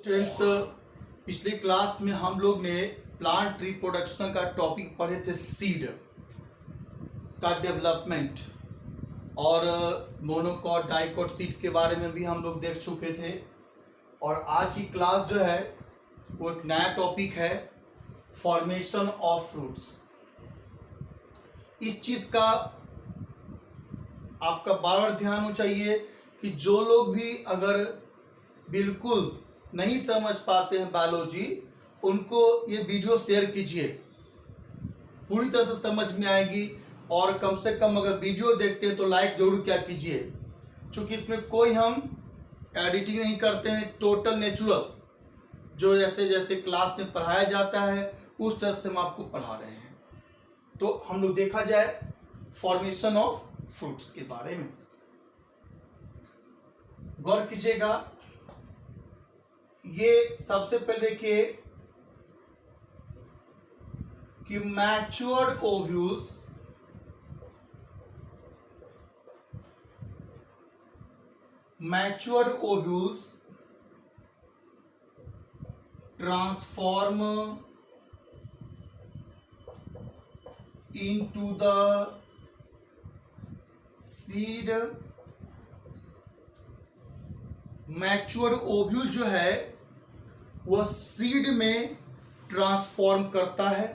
Students, पिछले class में हम लोग ने प्लांट रिप्रोडक्शन का टॉपिक पढ़े थे, सीड का डेवलपमेंट, और मोनोकॉट डाइकॉट सीड के बारे में भी हम लोग देख चुके थे। और आज की क्लास जो है वो एक नया टॉपिक है, फॉर्मेशन ऑफ फ्रूट्स। इस चीज़ का आपका बार बार ध्यान होना चाहिए कि जो लोग भी अगर बिल्कुल नहीं समझ पाते हैं बायोलॉजी, उनको ये वीडियो शेयर कीजिए, पूरी तरह से समझ में आएगी। और कम से कम अगर वीडियो देखते हैं तो लाइक जरूर क्या कीजिए, क्योंकि इसमें कोई हम एडिटिंग नहीं करते हैं, टोटल नेचुरल जो जैसे जैसे क्लास में पढ़ाया जाता है उस तरह से हम आपको पढ़ा रहे हैं। तो हम लोग देखा जाए फॉर्मेशन ऑफ फ्रूट्स के बारे में, गौर कीजिएगा। ये सबसे पहले देखिए कि matured ovules transform into the seed। Mature ovule जो है वह सीड में ट्रांसफॉर्म करता है,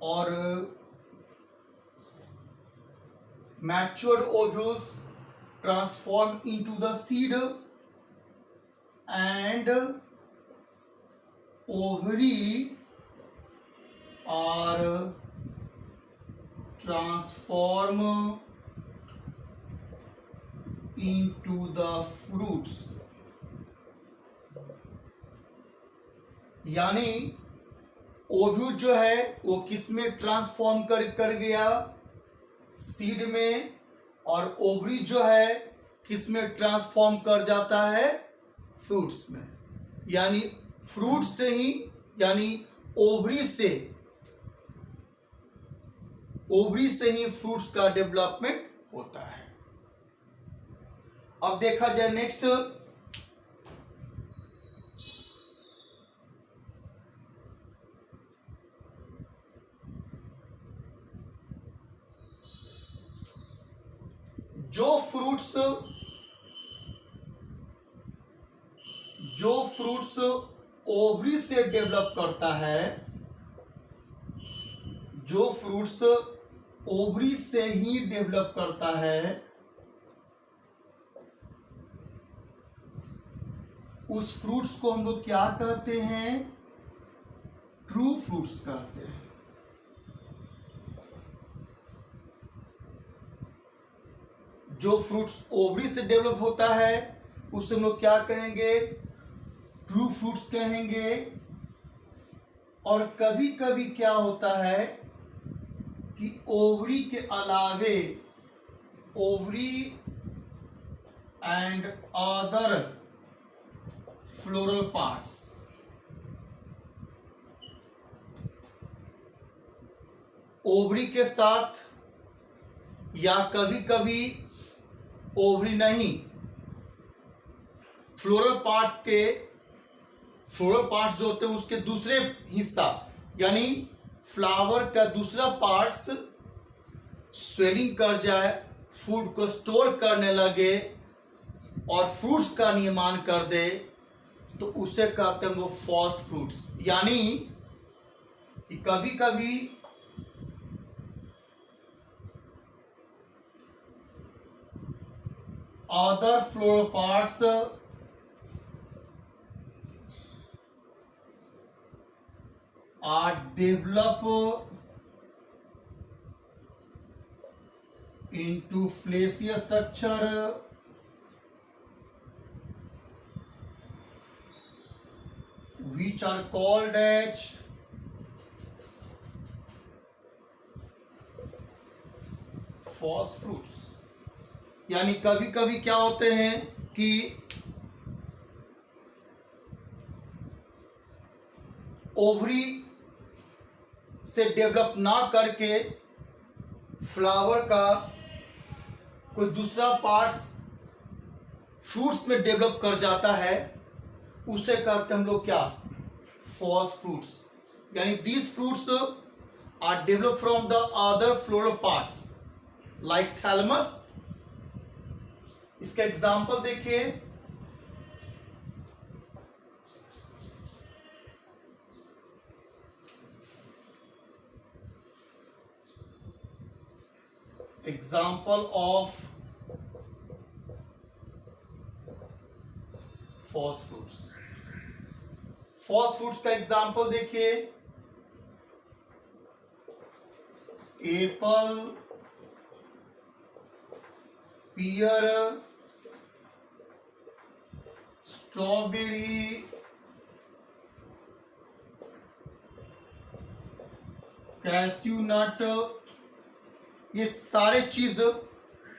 और mature ovules transform into the seed and ovary are transform into the fruits। यानी ओव्यूल जो है वो किस में ट्रांसफॉर्म कर गया, सीड में, और ओवरी जो है किस में ट्रांसफॉर्म कर जाता है, फ्रूट्स में। यानी फ्रूट से ही, यानी ओवरी से ही फ्रूट्स का डेवलपमेंट होता है। अब देखा जाए नेक्स्ट, जो फ्रूट्स ओवरी से डेवलप करता है, जो फ्रूट्स ओवरी से ही डेवलप करता है, उस फ्रूट्स को हम लोग क्या कहते हैं, ट्रू फ्रूट्स कहते हैं। जो फ्रूट्स ओवरी से डेवलप होता है उसे हम लोग क्या कहेंगे, ट्रू फ्रूट्स कहेंगे। और कभी कभी क्या होता है कि ओवरी के अलावे ovary and other floral parts, ovary के साथ या कभी कभी ओवरी नहीं, फ्लोरल पार्ट्स जो होते हैं उसके दूसरे हिस्सा, यानी फ्लावर का दूसरा पार्ट्स स्वेलिंग कर जाए, फूड को स्टोर करने लगे और फ्रूट्स का निर्माण कर दे, तो उसे कहते हैं वो फॉल्स फ्रूट्स। यानी कि कभी कभी other floral parts are developed into fleshy structure which are called as false fruits। यानी कभी कभी क्या होते हैं कि ओवरी से डेवलप ना करके फ्लावर का कोई दूसरा पार्ट्स फ्रूट्स में डेवलप कर जाता है उसे कहते हैं हम लोग क्या, फॉल्स फ्रूट्स। यानी these fruits are develop from the other floral parts like thalamus. इसका एग्जांपल देखिए, example of false fruits. False fruits का एग्जांपल देखिए, apple, pear, strawberry, cashew nut, ये सारे चीज,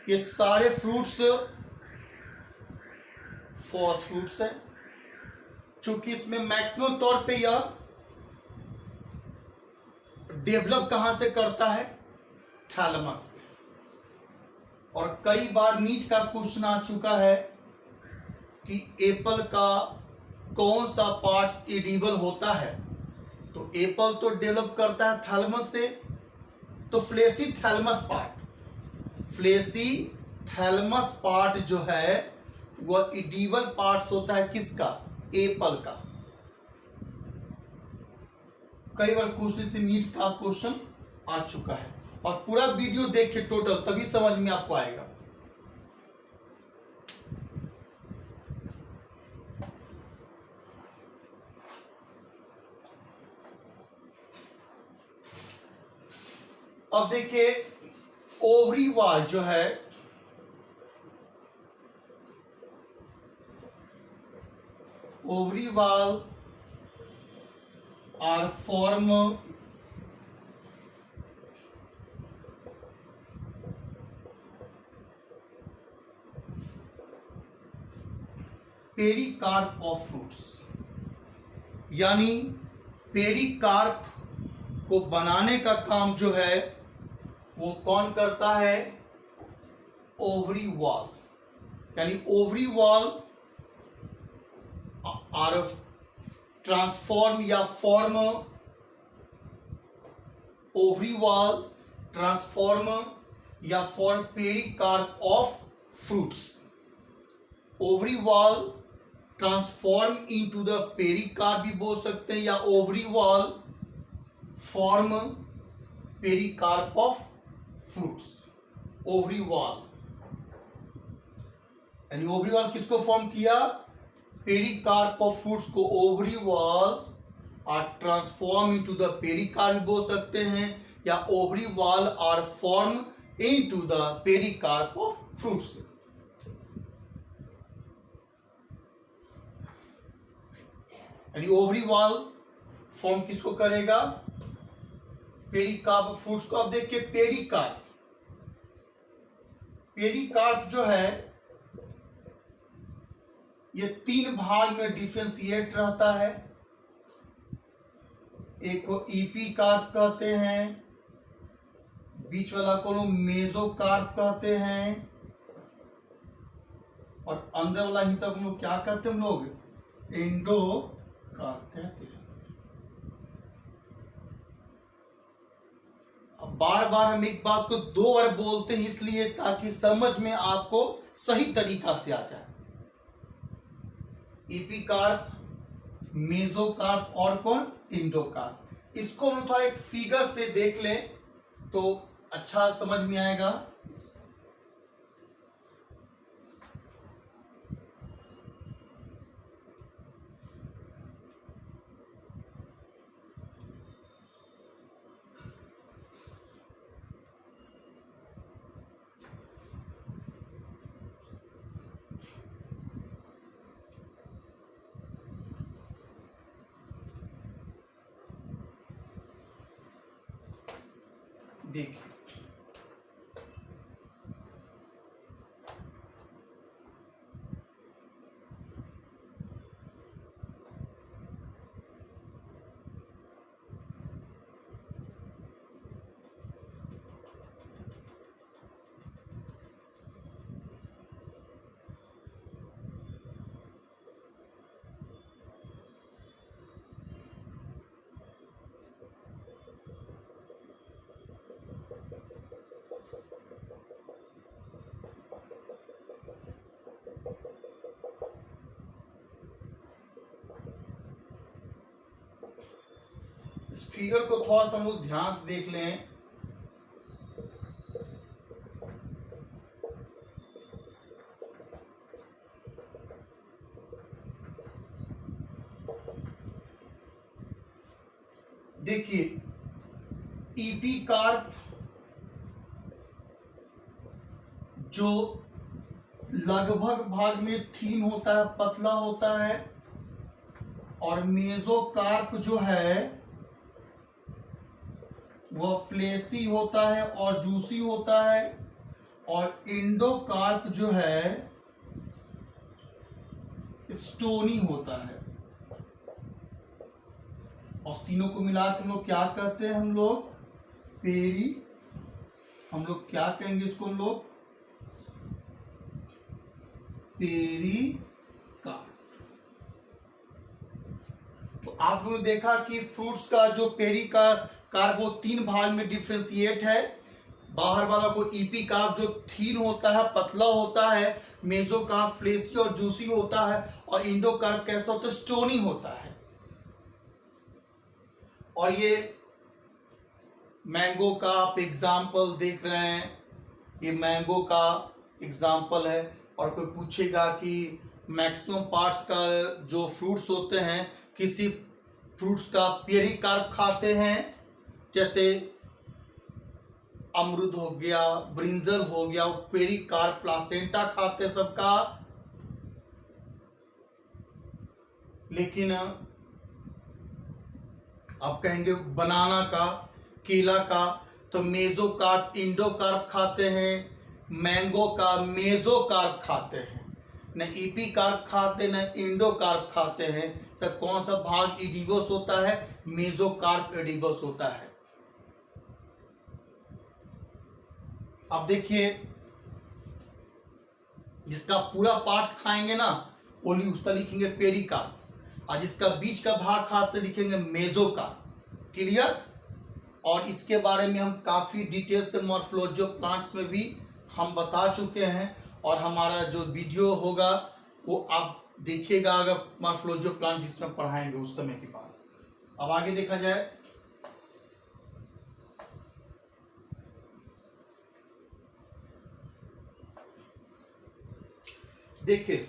ये सारे फ्रूट्स फॉल्स फ्रूट्स है। चूंकि इसमें मैक्सिमम तौर पे यह डेवलप कहां से करता है, थैलमस से। और कई बार नीट का क्वेश्चन आ चुका है कि एप्पल का कौन सा पार्ट्स एडिबल होता है, तो एप्पल तो डेवलप करता है थैलमस से, तो फ्लेसी थैलमस पार्ट जो है वह एडिबल पार्ट्स होता है किसका, एप्पल का। कई बार क्वेश्चन से नीट का क्वेश्चन आ चुका है, और पूरा वीडियो देखिए टोटल, तभी समझ में आपको आएगा। अब देखिए ओवरी वॉल जो है, ovary wall are form pericarp of fruits. यानी पेरिकार्प को बनाने का काम जो है वो कौन करता है, ओवरी वॉल। यानी ओवरी वॉल आर ट्रांसफॉर्म या फॉर्म, ओवरी वॉल ट्रांसफॉर्म या form pericarp of fruits. Ovary wall transform into the pericarp भी बोल सकते हैं, या ovary wall form pericarp of fruits. Ovary wall यानी ओवरी वॉल किसको फॉर्म किया, पेरिकार्प ऑफ फ्रूट्स को। Ovary wall are transform into the pericarp बोल सकते हैं, या ovary wall are form into the pericarp of fruits. यानी ओवरी वॉल फॉर्म किसको करेगा, पेरिकार्प फ्रूट्स को। अब देखिए पेरिकार्प जो है ये 3 भाग में डिफरेंशिएट रहता है। एक को ईपीकार्प कहते हैं, बीच वाला को लोग मेसोकार्प कहते हैं, और अंदर वाला हिस्सा को लोग क्या कहते हैं, हम लोग एंडोकार्प कहते हैं। अब बार बार हम एक बात को 2 बार बोलते हैं इसलिए ताकि समझ में आपको सही तरीका से आ जाए। ईपीकार्प, मेसोकार्प और कौन, एंडोकार्प। इसको हम थोड़ा एक फिगर से देख लें तो अच्छा समझ में आएगा। देखिए फिगर को थोड़ा सा हम लोग ध्यान से देख लें। देखिए इपिकार्प जो लगभग भाग में थीन होता है, पतला होता है, और मेसोकार्प जो है वह फ्लेसी होता है और जूसी होता है, और एंडोकार्प जो है स्टोनी होता है। और तीनों को मिला के हम लोग क्या कहते हैं, हम लोग पेरी, हम लोग क्या कहेंगे इसको, हम लोग पेरिकार्प। तो आप लोगों ने देखा कि फ्रूट्स का जो पेरिकार्प वो 3 भाग में डिफ्रेंशिएट है। बाहर वाला को इपिकार्प जो थीन होता है, पतला होता है, मेसोकार्प फ्लेसी और जूसी होता है, और एंडोकार्प कैसा होता है, स्टोनी होता है। और ये मैंगो का आप एग्जाम्पल देख रहे हैं, ये मैंगो का एग्जाम्पल है। और कोई पूछेगा कि मैक्सिमम पार्ट्स का जो फ्रूट्स होते हैं, किसी फ्रूट्स का पेरिकार्प खाते हैं, जैसे अमरूद हो गया, ब्रिंजल हो गया, पेरिकार्प प्लासेंटा खाते हैं सबका। लेकिन आप कहेंगे बनाना का, केला का, तो मेसोकार्प एंडोकार्प खाते हैं, मैंगो का मेसोकार्प खाते हैं। न इपिकार्प खाते न एंडोकार्प खाते हैं। सर कौन सा भाग एडिबस होता है, मेसोकार्प एडिबस होता है। अब देखिए जिसका पूरा पार्ट्स खाएंगे ना ओनली उसका लिखेंगे पेरिकार्प, और जिसका बीच का भाग खाते लिखेंगे मेसोकार्प। क्लियर। और इसके बारे में हम काफी डिटेल से मॉर्फोलॉजी ऑफ प्लांट्स में भी हम बता चुके हैं, और हमारा जो वीडियो होगा वो आप देखिएगा अगर मॉर्फोलॉजी ऑफ प्लांट्स जिसमें पढ़ाएंगे उस समय के बाद। अब आगे देखा जाए, देखिए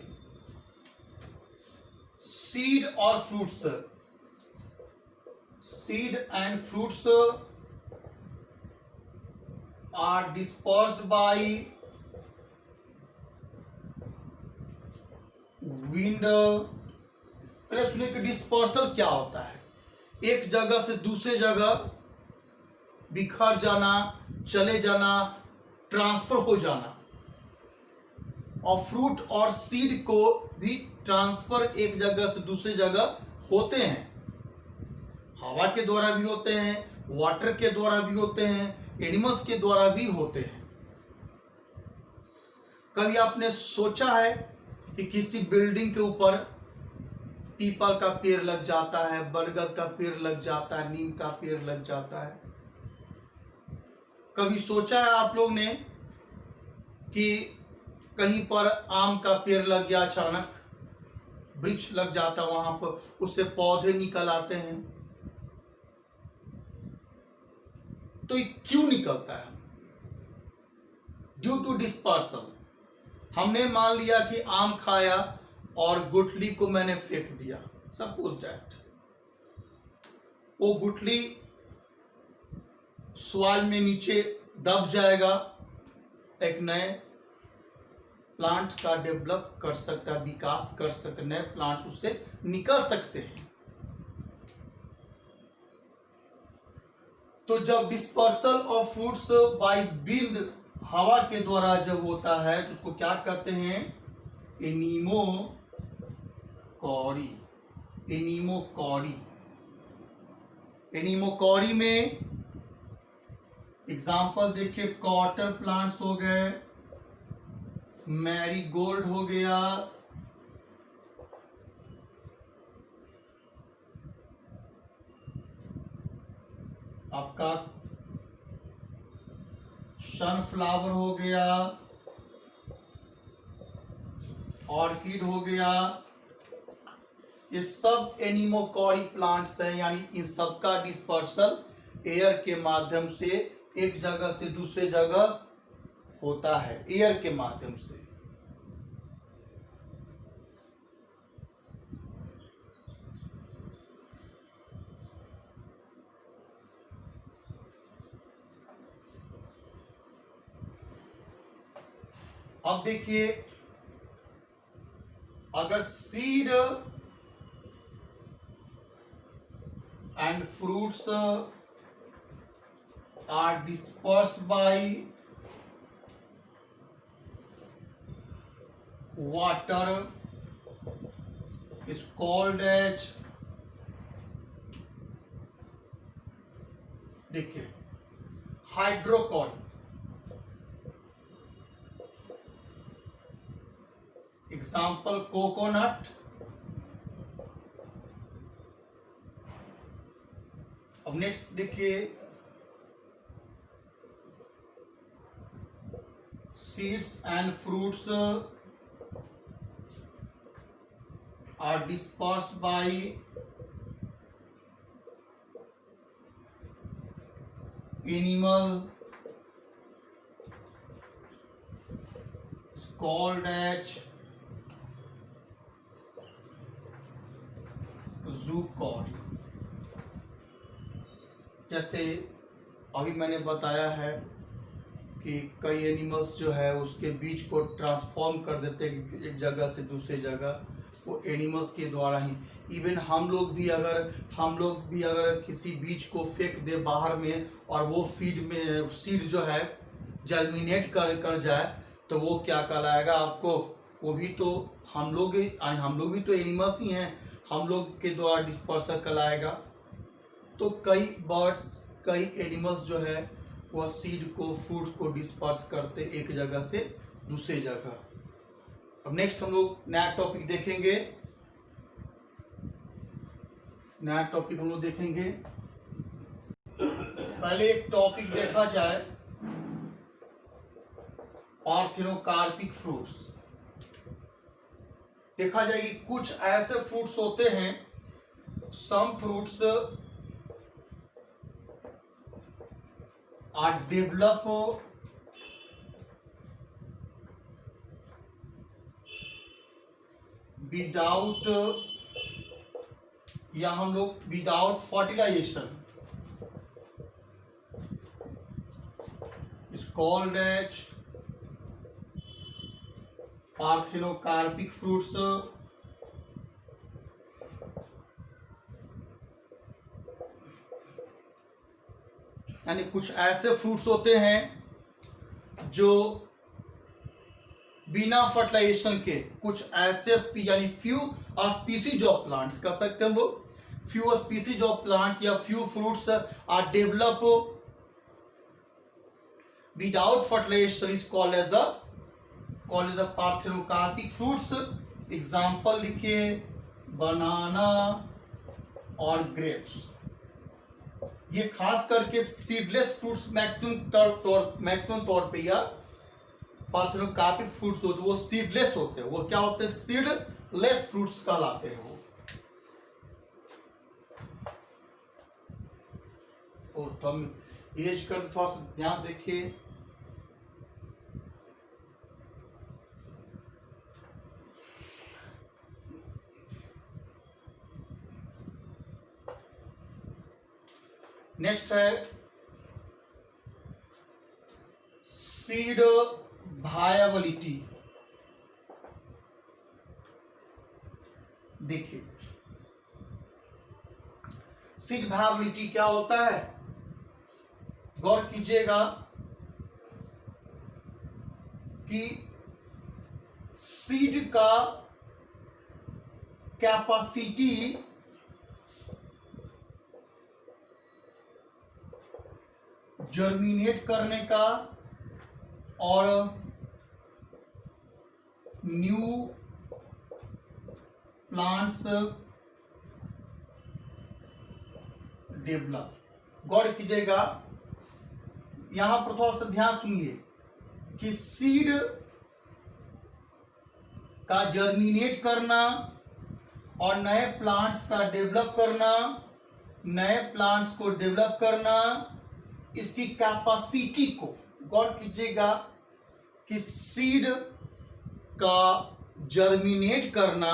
सीड और fruits, seed and fruits are dispersed by wind. पहले सुनिए कि डिस्पर्सल क्या होता है, एक जगह से दूसरे जगह बिखर जाना, चले जाना, ट्रांसफर हो जाना। और फ्रूट और सीड को भी ट्रांसफर एक जगह से दूसरी जगह होते हैं, हवा के द्वारा भी होते हैं, वाटर के द्वारा भी होते हैं, एनिमल्स के द्वारा भी होते हैं। कभी आपने सोचा है कि किसी बिल्डिंग के ऊपर पीपल का पेड़ लग जाता है, बरगद का पेड़ लग जाता है, नीम का पेड़ लग जाता है? कभी सोचा है आप लोग ने कि कहीं पर आम का पेड़ लग गया, अचानक वृक्ष लग जाता, वहां पर उससे पौधे निकल आते हैं? तो ये क्यों निकलता है? Due to dispersal. हमने मान लिया कि आम खाया और गुठली को मैंने फेंक दिया, सपोज दैट वो गुठली सॉइल में नीचे दब जाएगा, एक नए प्लांट का डेवलप कर सकता है, विकास कर सकते, नए प्लांट्स उससे निकल सकते हैं। तो जब dispersal of fruits by wind, हवा के द्वारा जब होता है तो उसको क्या कहते हैं? एनीमोकॉरी। एनीमोकॉरी। एनीमोकॉरी में एग्जाम्पल देखिए, कॉटन प्लांट्स हो गए, मैरीगोल्ड हो गया, आपका सनफ्लावर हो गया, ऑर्किड हो गया, ये सब एनिमोकॉरिक प्लांट्स हैं, यानी इन सबका डिस्पर्सल एयर के माध्यम से एक जगह से दूसरे जगह होता है, एयर के माध्यम से। अब देखिए, अगर seed and fruits are dispersed by water is called as, देखिए, हाइड्रोकॉल। एग्जाम्पल कोकोनट, अब नेक्स्ट देखिए, seeds and fruits are dispersed by animal is called as zoocory। जैसे अभी मैंने बताया है कि कई एनिमल्स जो है उसके बीज को ट्रांसफॉर्म कर देते हैं एक जगह से दूसरी जगह, वो एनिमल्स के द्वारा ही। इवन हम लोग भी अगर किसी बीज को फेंक दे बाहर में और वो सीड जो है जर्मिनेट कर जाए, तो वो क्या कहलाएगा आपको? वो भी तो हम लोग भी तो एनिमल्स ही हैं, हम लोग के द्वारा डिस्पर्सल कहलाएगा। तो कई बर्ड्स, कई एनिमल्स जो है वह सीड को, फ्रूट्स को डिस्पर्स करते एक जगह से दूसरी जगह। अब नेक्स्ट हम लोग नया टॉपिक देखेंगे। पहले एक टॉपिक देखा जाए, पार्थेनोकार्पिक फ्रूट्स। देखा जाए कि कुछ ऐसे फ्रूट्स होते हैं, some fruits are develop without, या हम लोग without fertilisation, is called as parthenocarpic fruits. यानी कुछ ऐसे फ्रूट्स होते हैं जो बिना फर्टिलाइजेशन के, कुछ ऐसे यानी फ्यू स्पीसीज ऑफ प्लांट्स कह सकते हैं हम लोग, फ्यू स्पीसीज ऑफ प्लांट्स या few fruits are develop without fertilisation is called as the parthenocarpic fruits. Example लिखिए, बनाना और ग्रेप्स। ये खास करके सीडलेस फ्रूट्स मैक्सिमम तौर पे या पार्थेनोकार्पिक फ्रूट्स होते हैं, वो सीडलेस होते हैं। वो क्या होते हैं? सीडलेस फ्रूट्स कहलाते हैं वो। तो हम इरेज कर, थोड़ा सा ध्यान देखिए। नेक्स्ट है सीड वायबिलिटी। देखिए, सीड वायबिलिटी क्या होता है? गौर कीजिएगा कि सीड का कैपेसिटी जर्मिनेट करने का और न्यू प्लांट्स डेवलप। गौर कीजिएगा, यहां पर थोड़ा सा ध्यान सुनिए कि सीड का जर्मिनेट करना और नए प्लांट्स का डेवलप करना, नए प्लांट्स को डेवलप करना, इसकी कैपेसिटी को, गौर कीजिएगा कि सीड का जर्मिनेट करना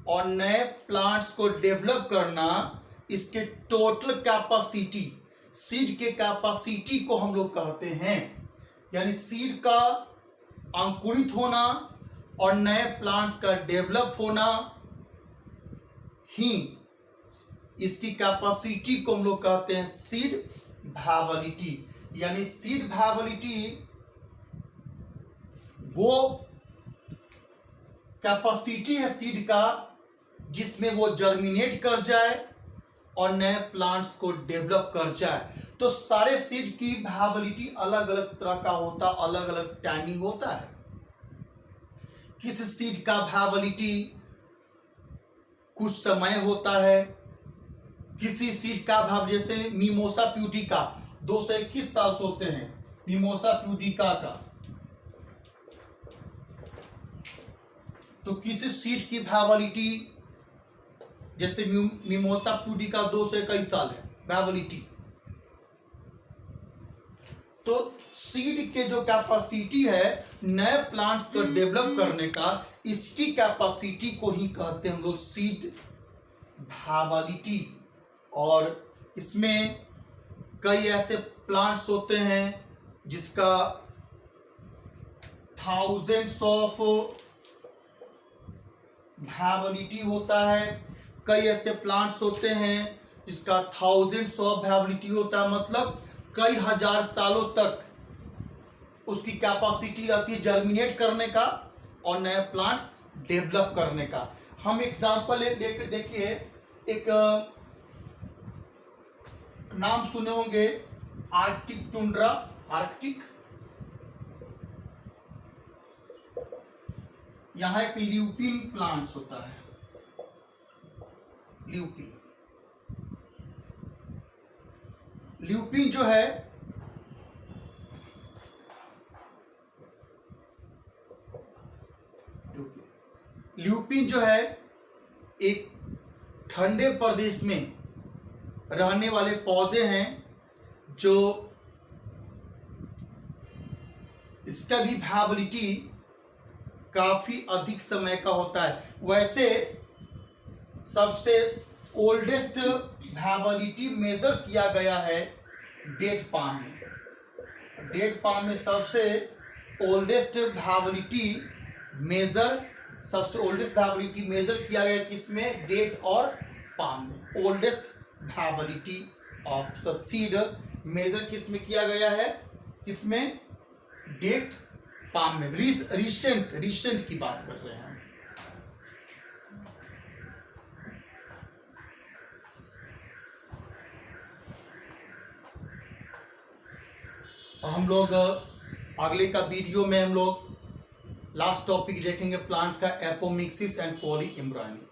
और नए प्लांट्स को डेवलप करना, इसके टोटल कैपेसिटी, सीड के कैपेसिटी को हम लोग कहते हैं। यानी सीड का अंकुरित होना और नए प्लांट्स का डेवलप होना ही इसकी कैपेसिटी को हम लोग कहते हैं सीड वायबिलिटी। यानी सीड वायबिलिटी वो कैपेसिटी है सीड का जिसमें वो जर्मिनेट कर जाए और नए प्लांट्स को डेवलप कर जाए। तो सारे सीड की वायबिलिटी अलग अलग तरह का होता, अलग अलग टाइमिंग होता है। किस सीड का वायबिलिटी कुछ समय होता है, किसी सीड का भाव, जैसे मिमोसा प्यूडिका 221 साल से होते हैं, मिमोसा प्यूडिका का। तो किसी सीड की वायबिलिटी, जैसे मिमोसा प्यूडिका 221 साल है वायबिलिटी। तो सीड के जो कैपेसिटी है नए प्लांट्स को डेवलप करने का, इसकी कैपेसिटी को ही कहते हैं हम लोग सीड वायबिलिटी। और इसमें कई ऐसे प्लांट्स होते हैं जिसका थाउजेंड्स ऑफ वायबिलिटी होता है, कई ऐसे प्लांट्स होते हैं जिसका थाउजेंड्स ऑफ वायबिलिटी होता है, मतलब कई हजार सालों तक उसकी कैपेसिटी रहती है जर्मिनेट करने का और नए प्लांट्स डेवलप करने का। हम एग्जांपल लेके देखिए, एक नाम सुने होंगे आर्कटिक टुंड्रा, आर्कटिक। यहां एक ल्यूपिन प्लांट्स होता है, ल्यूपिन। ल्यूपिन जो है ल्यूपिन जो है एक ठंडे प्रदेश में रहने वाले पौधे हैं, जो इसका भी वायबिलिटी काफी अधिक समय का होता है। वैसे सबसे ओल्डेस्ट वायबिलिटी मेजर किया गया है डेट पाम में। डेट पाम में सबसे ओल्डेस्ट वायबिलिटी मेजर, सबसे ओल्डेस्ट वायबिलिटी मेजर किया गया किसमें? डेट और पाम में। Oldest viability of seed measure किसमें किया गया है? किसमें? डेट पाम में। रिसेंट की बात कर रहे हैं। हम लोग अगले का वीडियो में हम लोग लास्ट टॉपिक देखेंगे प्लांट्स का, एपोमिक्सिस एंड पॉली एम्ब्रॉयनी।